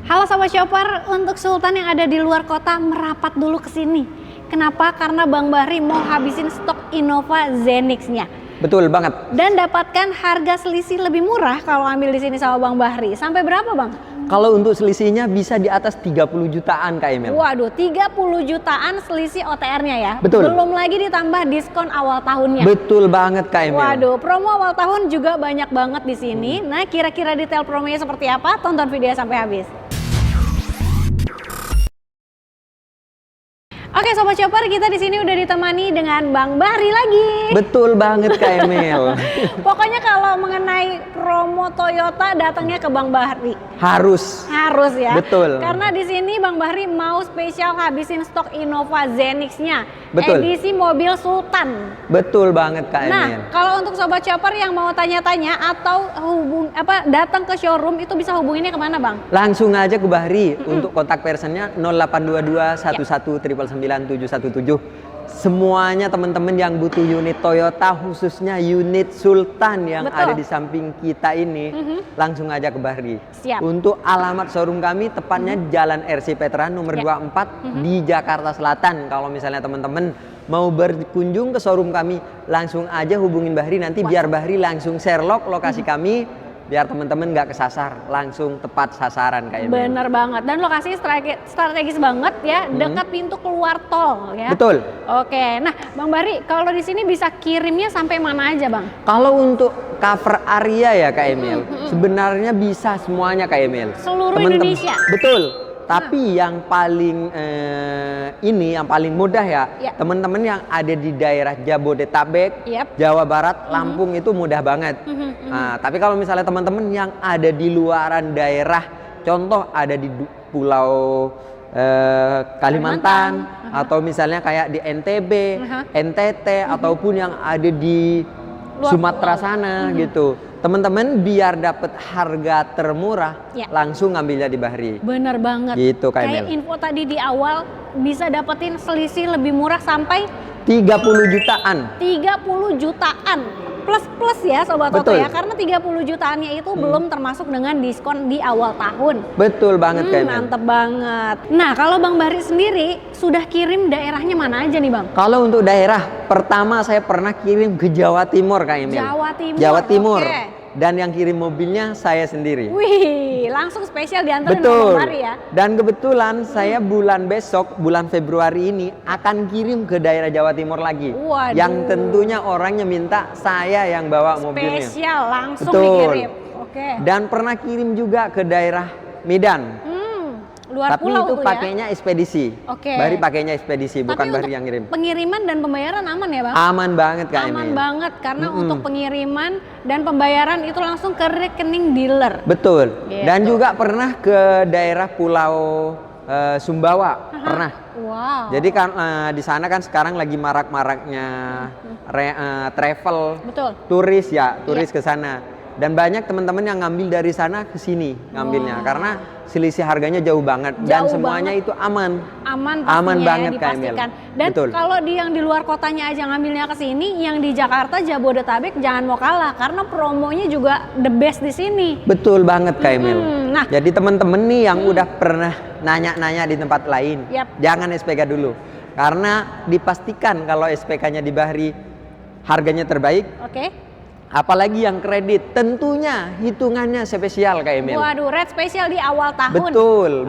Halo Sobat Shopper, untuk Sultan yang ada di luar kota merapat dulu ke sini. Kenapa? Karena Bang Bahri mau habisin stok Innova Zenix-nya. Betul banget. Dan dapatkan harga selisih lebih murah kalau ambil di sini sama Bang Bahri. Sampai berapa, Bang? Kalau untuk selisihnya bisa di atas 30 jutaan Kak Emil. Waduh, 30 jutaan selisih OTR-nya ya. Betul. Belum lagi ditambah diskon awal tahunnya. Betul banget Kak Emil. Waduh, promo awal tahun juga banyak banget di sini. Nah, kira-kira detail promonya seperti apa? Tonton video sampai habis. Oke Sobat Shopper, kita di sini udah ditemani dengan Bang Bahri lagi. Betul banget Kak Emil. Pokoknya kalau mengenai promo Toyota datangnya ke Bang Bahri. Harus ya. Betul. Karena di sini Bang Bahri mau spesial habisin stok Innova Zenix-nya. Betul. Edisi mobil Sultan. Betul banget Kak Emil. Nah, kalau untuk Sobat Shopper yang mau tanya-tanya atau datang ke showroom itu bisa hubunginnya kemana Bang? Langsung aja ke Bahri. Untuk kontak personnya 0822 11 717. Semuanya teman-teman yang butuh unit Toyota, khususnya unit Sultan yang Betul. ada di samping kita ini, langsung aja ke Bahri. Siap. Untuk alamat showroom kami tepatnya Jalan RC Petra nomor 24 di Jakarta Selatan. Kalau misalnya teman-teman mau berkunjung ke showroom kami, langsung aja hubungin Bahri, nanti biar Bahri langsung share lokasi kami. Biar teman-teman nggak kesasar, langsung tepat sasaran Kak Emil. Bener banget, dan lokasi strategis banget ya, dekat pintu keluar tol ya. Betul. Oke, nah Bang Bahri, kalau di sini bisa kirimnya sampai mana aja Bang? Kalau untuk cover area ya Kak Emil, sebenarnya bisa semuanya Kak Emil. Seluruh Indonesia? Betul. Tapi yang paling yang paling mudah ya, teman-teman yang ada di daerah Jabodetabek, Jawa Barat, Lampung itu mudah banget. Nah, tapi kalau misalnya teman-teman yang ada di luaran daerah, contoh ada di Pulau Kalimantan, atau misalnya kayak di NTB, NTT, ataupun yang ada di Sumatera sana gitu. Teman-teman biar dapat harga termurah, langsung ngambilnya di Bahri. Bener banget. Gitu Kak Kayak Emil. info tadi di awal bisa dapetin selisih lebih murah sampai 30 jutaan. 30 jutaan. Plus ya Sobat Toto ya, karena 30 jutaannya itu belum termasuk dengan diskon di awal tahun. Betul banget Kak Emil. Mantep banget. Nah kalau Bang Bahri sendiri sudah kirim daerahnya mana aja nih Bang? Kalau untuk daerah, pertama saya pernah kirim ke Jawa Timur Kak Emil. Jawa Timur. Okay. Dan yang kirim mobilnya saya sendiri. Wih, langsung spesial diantarin Betul. Bang Bahri ya. Dan kebetulan saya bulan besok, bulan Februari ini akan kirim ke daerah Jawa Timur lagi. Waduh. Yang tentunya orangnya minta saya yang bawa mobilnya. Spesial langsung Betul. dikirim. Oke. Dan pernah kirim juga ke daerah Medan. Luar Tapi pulau itu tuh pakainya ekspedisi. Oke. Bahri pakainya ekspedisi, bukan Tapi Bahri yang ngirim. Pengiriman dan pembayaran aman ya Bang? Aman banget Kak Aman Emil. banget karena untuk pengiriman dan pembayaran itu langsung ke rekening dealer. Betul. Gitu. Dan juga pernah ke daerah Pulau Sumbawa. Pernah. Wow. Jadi kan di sana kan sekarang lagi marak-maraknya travel. Betul. Turis ke sana. Dan banyak teman-teman yang ngambil dari sana ke sini ngambilnya karena selisih harganya jauh banget dan semuanya itu aman. Aman banget ya, Kak Emil. dipastikan. Dan Betul. kalau yang di luar kotanya aja ngambilnya ke sini, yang di Jakarta Jabodetabek jangan mau kalah karena promonya juga the best di sini. Betul banget Kak Emil. Nah, jadi teman-teman nih yang udah pernah nanya-nanya di tempat lain, jangan SPK dulu. Karena dipastikan kalau SPK-nya di Bahri harganya terbaik. Oke. Apalagi yang kredit, tentunya hitungannya spesial Kak Emil. Waduh, rate spesial di awal tahun.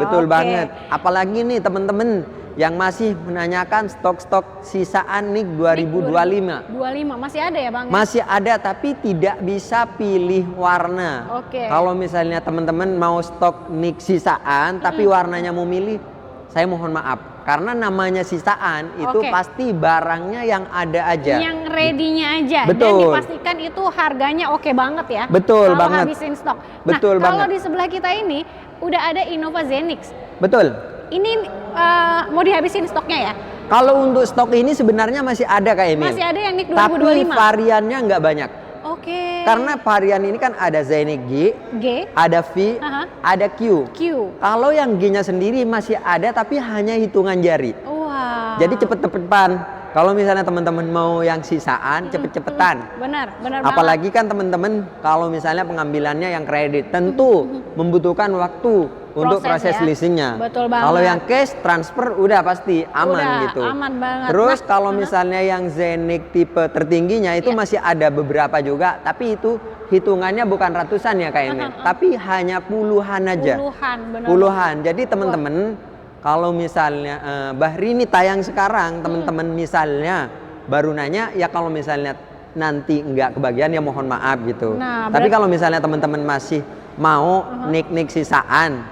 Betul banget. Apalagi nih teman-teman yang masih menanyakan stok-stok sisaan NIK 2025. 25 masih ada ya Bang? Masih ada tapi tidak bisa pilih warna. Oke. Kalau misalnya teman-teman mau stok NIK sisaan tapi warnanya mau milih, saya mohon maaf. Karena namanya sisaan itu pasti barangnya yang ada aja. Yang ready-nya aja. Betul. Dan dipastikan itu harganya oke banget ya. Betul kalau banget. Habisin stok. Betul nah, kalau banget. di sebelah kita ini udah ada Innova Zenix. Betul. Ini mau dihabisin stoknya ya? Kalau untuk stok ini sebenarnya masih ada Kak Emil. Masih ada yang NIK 2025. Tapi variannya nggak banyak. Oke. Karena varian ini kan ada Zenix G, ada V, ada Q. Kalau yang G-nya sendiri masih ada tapi hanya hitungan jari. Wow. Jadi cepet-cepetan kalau misalnya teman-teman mau yang sisaan cepet-cepetan. Benar Apalagi kan teman-teman kalau misalnya pengambilannya yang kredit tentu membutuhkan waktu untuk proses ya? leasingnya. Betul banget. Kalau yang cash transfer udah pasti aman gitu. Aman banget. Terus kalau misalnya yang Zenik tipe tertingginya itu masih ada beberapa juga, tapi itu hitungannya bukan ratusan ya Kak Emil, tapi hanya puluhan aja. Puluhan. Jadi teman-teman kalau misalnya Bahri ini tayang sekarang, teman-teman misalnya baru nanya, ya kalau misalnya nanti nggak kebagian ya mohon maaf gitu. Tapi kalau misalnya teman-teman masih mau nik-nik sisaan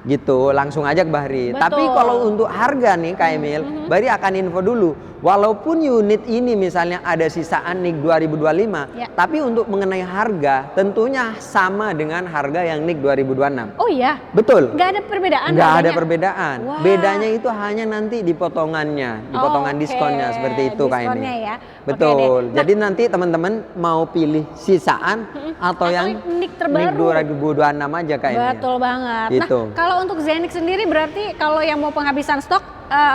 gitu, langsung aja ke Bahri. Tapi kalau untuk harga nih Kak Emil, Bahri akan info dulu. Walaupun unit ini misalnya ada sisaan NIK 2025, tapi untuk mengenai harga tentunya sama dengan harga yang NIK 2026. Oh iya? Betul. Nggak ada perbedaan? Nggak ada perbedaan. Bedanya itu hanya nanti di potongannya, di potongan diskonnya seperti itu Kak Emil. Ya? Betul. Jadi nanti teman-teman mau pilih sisaan atau yang NIK terbaru. NIK 2026 aja Kak Emil. Betul banget. Gitu. Nah, kalau untuk Zenik sendiri berarti kalau yang mau penghabisan stok,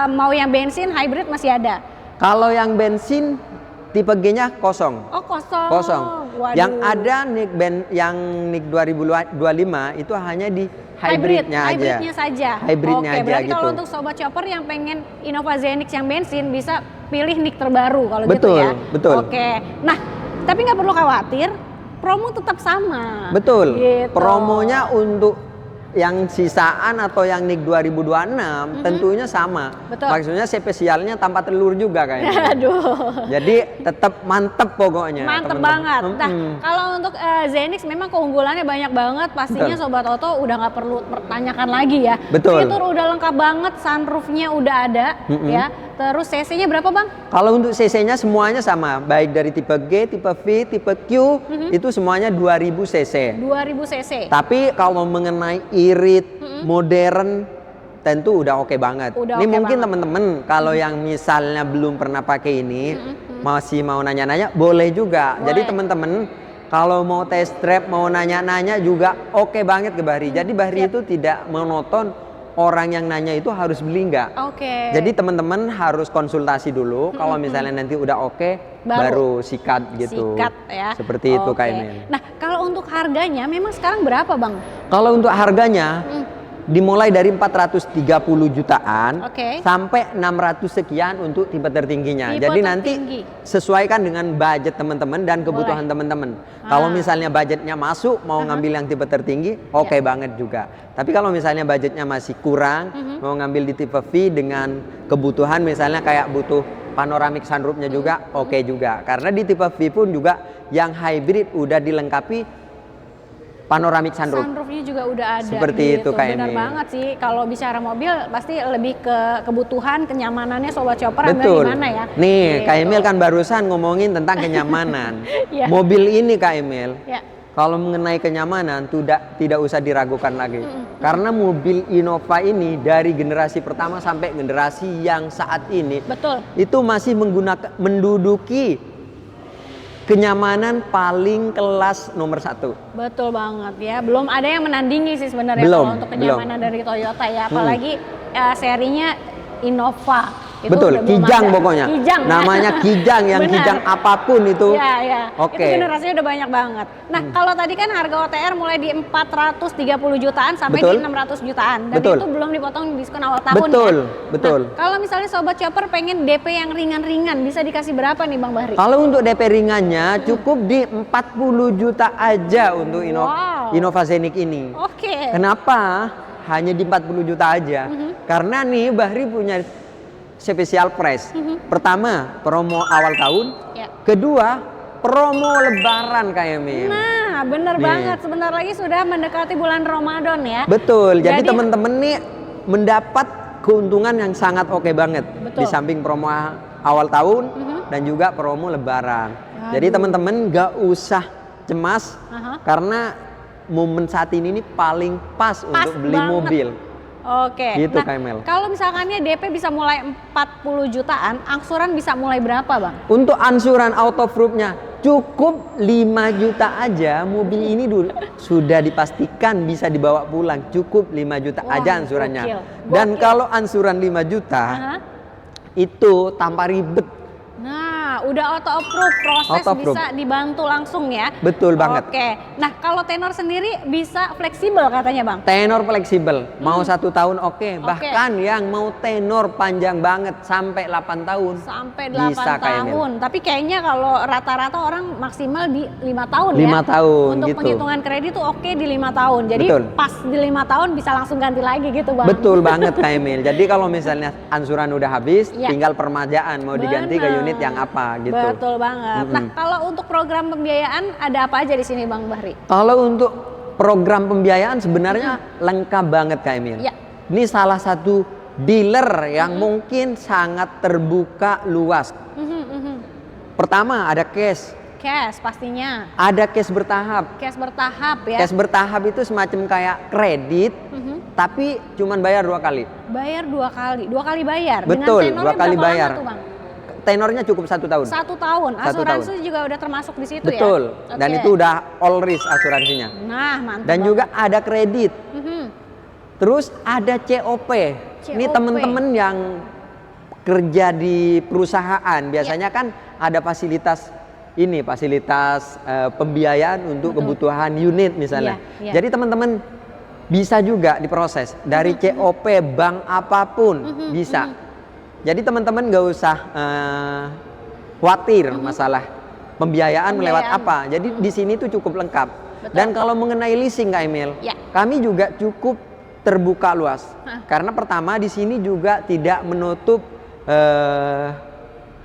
mau yang bensin, hybrid masih ada? Kalau yang bensin tipe G-nya kosong. Oh, kosong. Kosong. Waduh. Yang ada yang NIK 2025 itu hanya di hybridnya aja. Hybridnya saja. Hybridnya aja berarti gitu. kalau untuk sobat chopper yang pengen Innova Zenix yang bensin bisa pilih NIK terbaru kalau gitu Betul, ya. betul. Oke. Nah, tapi nggak perlu khawatir, promo tetap sama. Betul. Gitu. Promonya untuk yang sisaan atau yang NIK 2026 tentunya sama. Betul. Maksudnya spesialnya tanpa telur juga kayaknya. Aduh. Jadi tetap mantep pokoknya. Mantep teman-teman. banget. Nah, kalau untuk Zenix memang keunggulannya banyak banget. Pastinya Betul. Sobat Oto udah nggak perlu pertanyakan lagi ya. Betul. Fitur udah lengkap banget, sunroofnya udah ada ya. Terus cc-nya berapa Bang? Kalau untuk cc-nya semuanya sama, baik dari tipe G, tipe V, tipe Q, itu semuanya 2000 cc. 2000 cc. Tapi kalau mengenai irit, modern, tentu udah oke banget. Ini mungkin teman-teman kalau yang misalnya belum pernah pakai ini, masih mau nanya-nanya, boleh juga. Jadi teman-teman kalau mau test drive, mau nanya-nanya juga oke banget ke Bahri. Jadi Bahri itu tidak monoton. Orang yang nanya itu harus beli nggak? Oke. Jadi teman-teman harus konsultasi dulu. Kalau misalnya nanti udah oke, baru sikat gitu. Sikat ya. Seperti itu Kak Emil. Nah, kalau untuk harganya memang sekarang berapa Bang? Kalau untuk harganya dimulai dari 430 jutaan sampai 600 sekian untuk tipe tertingginya. Jadi nanti sesuaikan dengan budget teman-teman dan kebutuhan teman-teman. Kalau misalnya budgetnya masuk mau ngambil yang tipe tertinggi, oke banget juga. Tapi kalau misalnya budgetnya masih kurang, mau ngambil di tipe V dengan kebutuhan misalnya kayak butuh panoramic sunroofnya juga, oke juga. Karena di tipe V pun juga yang hybrid udah dilengkapi panoramic sunroof. Sunroofnya juga udah ada. Seperti itu Kak Benar Emil. banget sih. Kalau bicara mobil pasti lebih ke kebutuhan, kenyamanannya Sobat Chopper Betul. gimana ya. Nih Kak Emil kan barusan ngomongin tentang kenyamanan. Ya. Mobil ini Kak Emil, kalau mengenai kenyamanan tidak usah diragukan lagi. Karena mobil Innova ini dari generasi pertama sampai generasi yang saat ini, itu masih menduduki kenyamanan paling kelas nomor 1. Betul banget ya. Belum ada yang menandingi sih sebenarnya kalau untuk kenyamanan dari Toyota ya. Apalagi serinya Innova. Itu betul, Kijang pokoknya. Kijang. Namanya Kijang, yang Kijang apapun itu. Iya. Oke. Itu generasinya udah banyak banget. Nah, kalau tadi kan harga OTR mulai di 430 jutaan sampai di 600 jutaan. Dan itu belum dipotong diskon awal tahun Betul. Nah, kalau misalnya Sobat Chopper pengen DP yang ringan-ringan, bisa dikasih berapa nih Bang Bahri? Kalau untuk DP ringannya cukup di 40 juta aja untuk Innova Zenix ini. Oke. Kenapa? Hanya di 40 juta aja. Karena nih Bahri punya spesial price. Pertama, promo awal tahun. Kedua, promo lebaran Kak Emil. Nah, bener banget. Sebentar lagi sudah mendekati bulan Ramadan ya. Betul. Jadi teman-teman nih mendapat keuntungan yang sangat oke banget. Di samping promo awal tahun dan juga promo lebaran. Jadi teman-teman gak usah cemas karena momen saat ini paling pas untuk beli mobil. Oke. Gitu, nah, kalau misalkannya DP bisa mulai 40 jutaan, angsuran bisa mulai berapa Bang? Untuk angsuran auto proof-nya cukup 5 juta aja. Mobil ini dulu sudah dipastikan bisa dibawa pulang. Cukup 5 juta aja angsurannya. Dan kalau angsuran 5 juta itu tanpa ribet Nah, udah auto approve, proses Auto approve. bisa dibantu langsung ya. Betul banget. Oke. Nah, kalau tenor sendiri bisa fleksibel katanya Bang. Tenor fleksibel, mau 1 tahun oke. Bahkan yang mau tenor panjang banget sampai 8 tahun. Sampai 8 bisa, tahun. Tapi kayaknya kalau rata-rata orang maksimal di 5 tahun 5 ya. tahun Untuk gitu. penghitungan kredit tuh oke di 5 tahun. Jadi Betul. pas di 5 tahun bisa langsung ganti lagi gitu Bang. Betul banget Kak Emil. Jadi kalau misalnya angsuran udah habis, Ya. tinggal permajaan mau diganti ke unit yang apa gitu. Betul banget. Nah, kalau untuk program pembiayaan ada apa aja di sini Bang Bahri? Kalau untuk program pembiayaan sebenarnya lengkap banget Kak Emil. Ya. Ini salah satu dealer yang mungkin sangat terbuka luas. Pertama ada cash. Cash pastinya. Ada cash bertahap. Cash bertahap ya. Cash bertahap itu semacam kayak kredit, tapi cuman bayar 2 kali. Bayar 2 kali. 2 kali bayar. Betul, Dengan 2 kali berapa bayar. lama tuh Bang? Tenornya cukup 1 tahun. 1 tahun. 1 Asuransi tahun. juga udah termasuk di situ Betul. ya. Dan Oke. itu udah all risk asuransinya. Nah, mantap. Dan juga ada kredit. Mhm. Terus ada COP. Ini COP. teman-teman yang kerja di perusahaan biasanya kan ada fasilitas ini, fasilitas pembiayaan untuk kebutuhan unit misalnya. Iya, iya. Jadi teman-teman bisa juga diproses dari COP bank apapun bisa. Jadi teman-teman nggak usah khawatir masalah pembiayaan melewat apa. Jadi di sini tuh cukup lengkap. Betul. Dan kalau mengenai leasing Kak Emil, Ya. kami juga cukup terbuka luas. Karena pertama di sini juga tidak menutup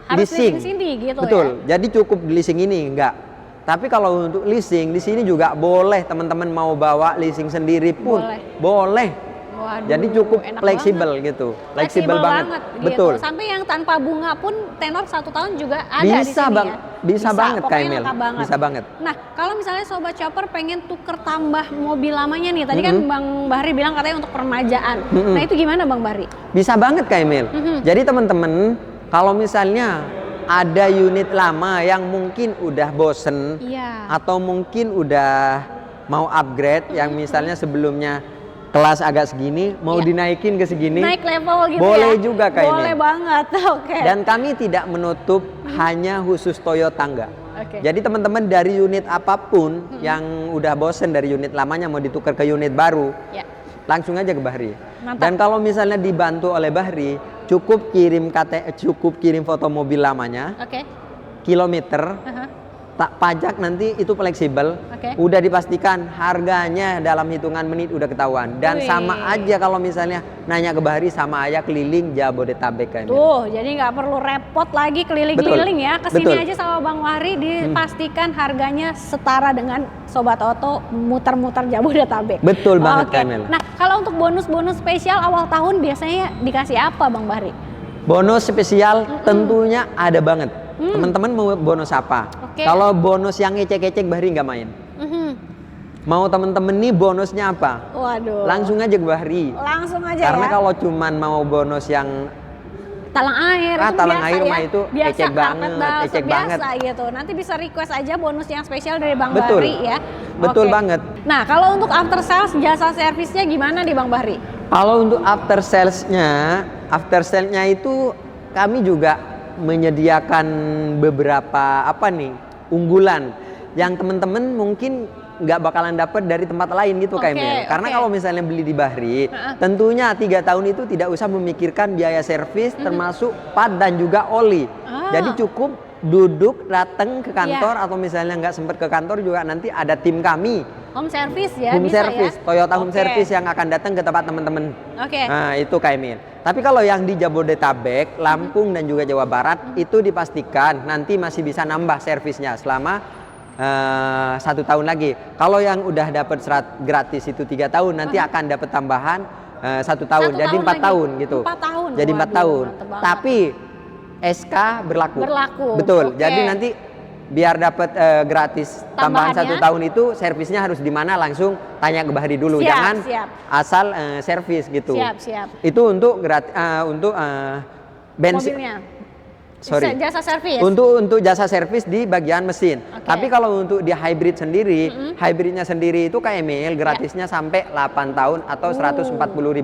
Harus leasing. sini gitu Betul. ya. Jadi cukup di leasing ini enggak. Tapi kalau untuk leasing di sini juga boleh teman-teman mau bawa leasing sendiri pun boleh. Waduh, Jadi cukup enak fleksibel banget. gitu. Fleksibel banget. gitu. Betul. Sampai yang tanpa bunga pun tenor 1 tahun juga ada Bisa, di sini Bang. ya. Bisa banget, Kak pokoknya Emil. lengkap banget. Bisa banget. Nah, kalau misalnya Sobat Chopper pengen tuker tambah mobil lamanya nih. Tadi kan Bang Bahri bilang katanya untuk permajaan. Nah, itu gimana Bang Bahri? Bisa banget Kak Emil. Jadi teman-teman kalau misalnya ada unit lama yang mungkin udah bosen Iya. atau mungkin udah mau upgrade yang misalnya sebelumnya kelas agak segini mau dinaikin ke segini, Naik level gitu boleh ya? juga Kak Emil. Boleh banget, oke. Dan kami tidak menutup hanya khusus Toyota enggak. Oke. Jadi teman-teman dari unit apapun yang udah bosen dari unit lamanya mau ditukar ke unit baru, Ya. langsung aja ke Bahri. Mantap. Dan kalau misalnya dibantu oleh Bahri, cukup kirim foto mobil lamanya, Oke. kilometer, Aha. tak pajak nanti itu fleksibel. Oke. Udah dipastikan harganya dalam hitungan menit udah ketahuan. Dan Wih. sama aja kalau misalnya nanya ke Bahri sama aja keliling Jabodetabek Kak Emil. Tuh, jadi nggak perlu repot lagi keliling-keliling ya. Kesini Betul. aja sama Bang Bahri dipastikan harganya setara dengan Sobat Oto muter-muter Jabodetabek. Betul banget, Oke. Kak Emil. Nah, kalau untuk bonus-bonus spesial awal tahun biasanya dikasih apa Bang Bahri? Bonus spesial tentunya ada banget. Teman-teman mau bonus apa? Oke. Kalau bonus yang ecek-ecek Bahri nggak main. Mhm. Mau temen-temen nih bonusnya apa? Waduh. Langsung aja ke Bahri. Langsung aja Karena ya. kalau cuman mau bonus yang Talang air itu talang biasa air ya. mah itu Biasa, ecek karpet banget, biasa, ecek banget. gitu. Nanti bisa request aja bonus yang spesial dari Bang Betul. Bahri ya. Betul Oke. banget. Nah, kalau untuk after sales jasa servisnya gimana di Bang Bahri? Kalau untuk after sales-nya itu kami juga menyediakan beberapa unggulan yang teman-teman mungkin nggak bakalan dapat dari tempat lain gitu Kak Oke, Emil. Karena oke. kalau misalnya beli di Bahri, tentunya 3 tahun itu tidak usah memikirkan biaya servis termasuk pad dan juga oli. Jadi cukup duduk datang ke kantor atau misalnya nggak sempat ke kantor juga nanti ada tim kami Home service ya, home bisa service, ya? Toyota Home Oke. Service yang akan datang ke tempat teman-teman. Oke. Nah, itu Kak Emil. Tapi kalau yang di Jabodetabek, Lampung dan juga Jawa Barat itu dipastikan nanti masih bisa nambah servisnya selama 1 tahun lagi. Kalau yang udah dapat serat gratis itu 3 tahun, nanti akan dapat tambahan 1 tahun. 1 Jadi tahun 4 lagi. tahun gitu. 4 tahun. Jadi 4 Waduh, tahun. mantep banget. Tapi SK berlaku. Oke. Betul. Jadi nanti biar dapat gratis tambahan Tambahannya? 1 tahun itu servisnya harus di mana langsung tanya ke Bahri dulu. Siap, Jangan siap. asal servis gitu. Siap. Itu untuk bensin. Mobilnya. Sorry. Jasa servis. Untuk jasa servis di bagian mesin. Oke. Tapi kalau untuk di hybrid sendiri, hybridnya sendiri itu Kak Emil gratisnya sampai 8 tahun atau 140.000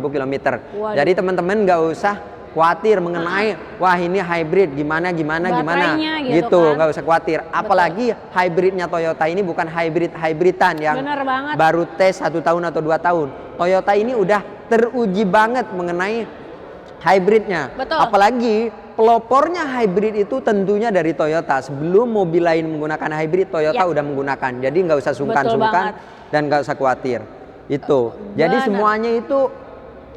kilometer. Waduh. Jadi teman-teman nggak usah khawatir mengenai wah ini hybrid gimana Baterainya gitu, kan. nggak usah khawatir. Apalagi hybridnya Toyota ini bukan hybridan yang Bener banget. baru tes 1 tahun atau 2 tahun. Toyota ini udah teruji banget mengenai hybridnya. Betul. Apalagi pelopornya hybrid itu tentunya dari Toyota. Sebelum mobil lain menggunakan hybrid, Toyota udah menggunakan. Jadi nggak usah sungkan-sungkan dan nggak usah khawatir. Itu. Jadi semuanya itu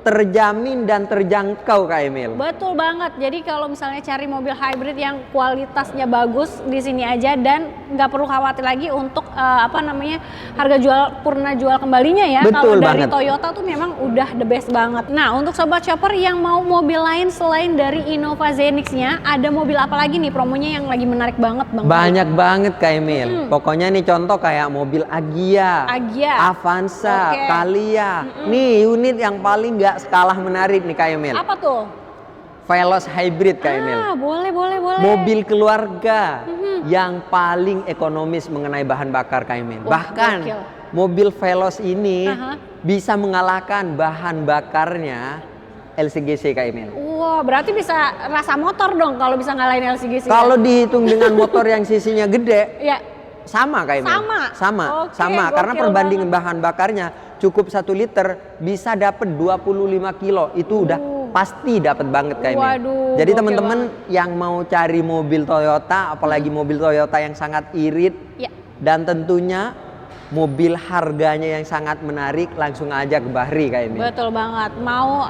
terjamin dan terjangkau Kak Emil. Betul banget. Jadi kalau misalnya cari mobil hybrid yang kualitasnya bagus di sini aja dan nggak perlu khawatir lagi untuk harga purna jual kembalinya ya. Betul kalau dari banget. Toyota tuh memang udah the best banget. Nah untuk sobat shopper yang mau mobil lain selain dari Innova Zenix-nya, ada mobil apa lagi nih promonya yang lagi menarik banget Bang? Banyak banget Kak Emil. Pokoknya nih contoh kayak mobil Agya, Avanza, Thalia. Nih unit yang paling nggak kalah menarik nih Kak Emil. Apa tuh? Veloz Hybrid Kak Emil. Boleh. Mobil keluarga yang paling ekonomis mengenai bahan bakar Kak Emil. Bahkan mobil Veloz ini bisa mengalahkan bahan bakarnya LCGC Kak Emil. Wah, berarti bisa rasa motor dong kalau bisa ngalahin LCGC. Kalau dihitung dengan motor yang sisinya gede, sama Kak Emil. Sama. Karena perbandingan bahan bakarnya cukup 1 liter bisa dapat 25 kilo. Itu udah pasti dapat banget Kak Emil. Waduh, jadi teman-teman yang mau cari mobil Toyota, apalagi mobil Toyota yang sangat irit dan tentunya mobil harganya yang sangat menarik, langsung aja ke Bahri Kak Emil. Betul banget. Mau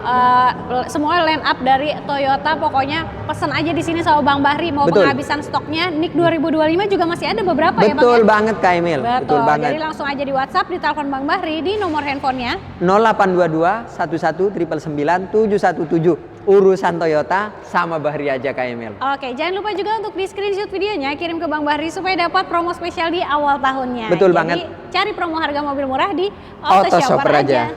semua line up dari Toyota, pokoknya pesen aja di sini sama Bang Bahri. Mau penghabisan stoknya NIK 2025 juga masih ada beberapa ya Bang. Betul banget Kak Emil. Betul banget. Jadi langsung aja di WhatsApp, di telepon Bang Bahri di nomor handphonenya 0822 11 999 717. Urusan Toyota sama Bahri aja Kak Emil. Oke, jangan lupa juga untuk di screenshot videonya, kirim ke Bang Bahri supaya dapat promo spesial di awal tahunnya. Betul Jadi, banget. Cari promo harga mobil murah di Auto Shopper aja.